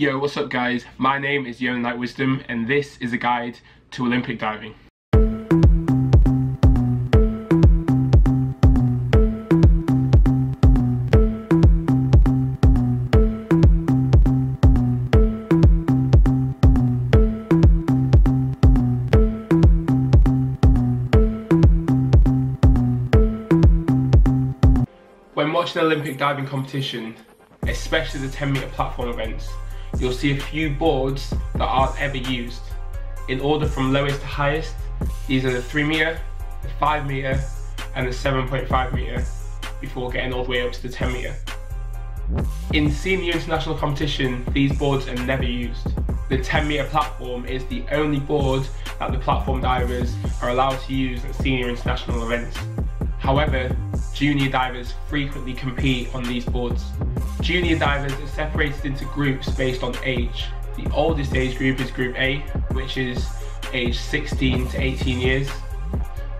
Yo, what's up guys? My name is Yona and this is a guide to Olympic diving. When watching an Olympic diving competition, especially the 10-meter platform events, you'll see a few boards that aren't ever used. In order from lowest to highest, these are the 3-meter, the 5-meter and the 7.5 meter before getting all the way up to the 10-meter. In senior international competition, these boards are never used. The 10-meter platform is the only board that the platform divers are allowed to use at senior international events. However, junior divers frequently compete on these boards. Junior divers are separated into groups based on age. The oldest age group is Group A, which is age 16 to 18 years.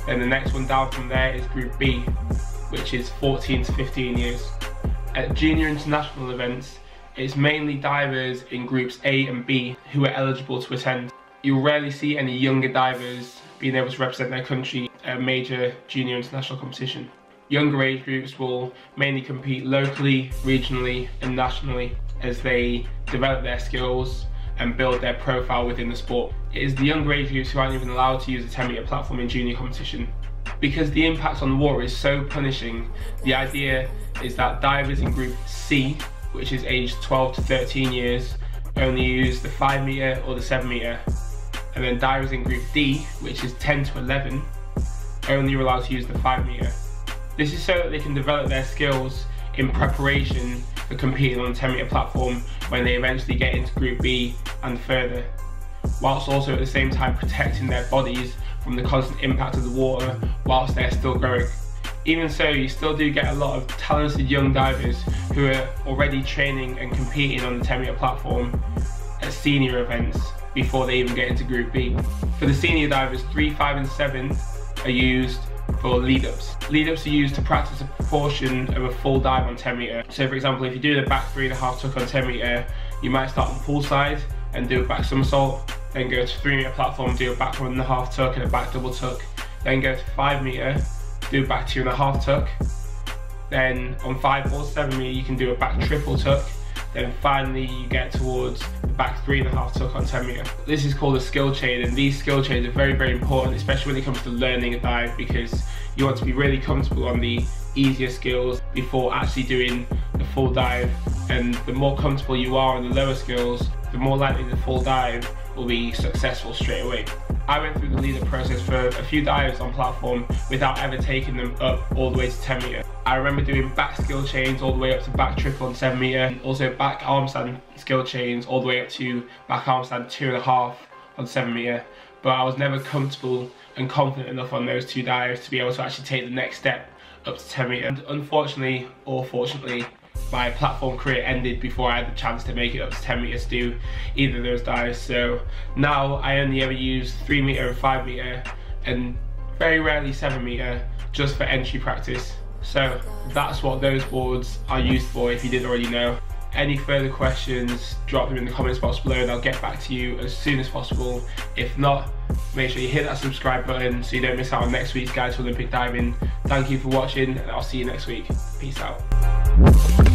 Then the next one down from there is Group B, which is 14 to 15 years. At junior international events, it's mainly divers in Groups A and B who are eligible to attend. You'll rarely see any younger divers being able to represent their country at a major junior international competition. Younger age groups will mainly compete locally, regionally and nationally as they develop their skills and build their profile within the sport. It is the younger age groups who aren't even allowed to use a 10-meter platform in junior competition. Because the impact on the water is so punishing, the idea is that divers in Group C, which is aged 12 to 13 years, only use the 5-meter or the 7-meter. And then divers in Group D, which is 10 to 11, only are allowed to use the 5-meter. This is so that they can develop their skills in preparation for competing on the 10-meter platform when they eventually get into Group B and further, whilst also at the same time protecting their bodies from the constant impact of the water whilst they're still growing. Even so, you still do get a lot of talented young divers who are already training and competing on the 10-meter platform at senior events before they even get into Group B. For the senior divers, 3, 5 and 7 are used for lead-ups. Lead-ups are used to practice a proportion of a full dive on 10 meter. So for example, if you do the back 3.5 tuck on 10 meter, you might start on pool side and do a back somersault, then go to 3-meter platform, do a back 1.5 tuck and a back double tuck, then go to 5 meter, do a back 2.5 tuck, then on 5 or 7 meter you can do a back triple tuck, then finally you get towards the back 3.5 tuck on 10 meter. This is called a skill chain, and these skill chains are very, very important, especially when it comes to learning a dive, because you want to be really comfortable on the easier skills before actually doing the full dive. And the more comfortable you are on the lower skills, the more likely the full dive will be successful straight away. I went through the lead-up process for a few dives on platform without ever taking them up all the way to 10 meter. I remember doing back skill chains all the way up to back triple on 7 meter, and also back arm stand skill chains all the way up to back arm stand 2.5 on 7 meter. But I was never comfortable and confident enough on those two dives to be able to actually take the next step up to 10 meter. And unfortunately, or fortunately, my platform career ended before I had the chance to make it up to 10 meters to do either of those dives. So now I only ever use 3 meter and 5 meter, and very rarely 7 meter, just for entry practice. So that's what those boards are used for, if you didn't already know. Any further questions, drop them in the comments box below and I'll get back to you as soon as possible. If not, make sure you hit that subscribe button so you don't miss out on next week's guide to Olympic diving. Thank you for watching and I'll see you next week. Peace out.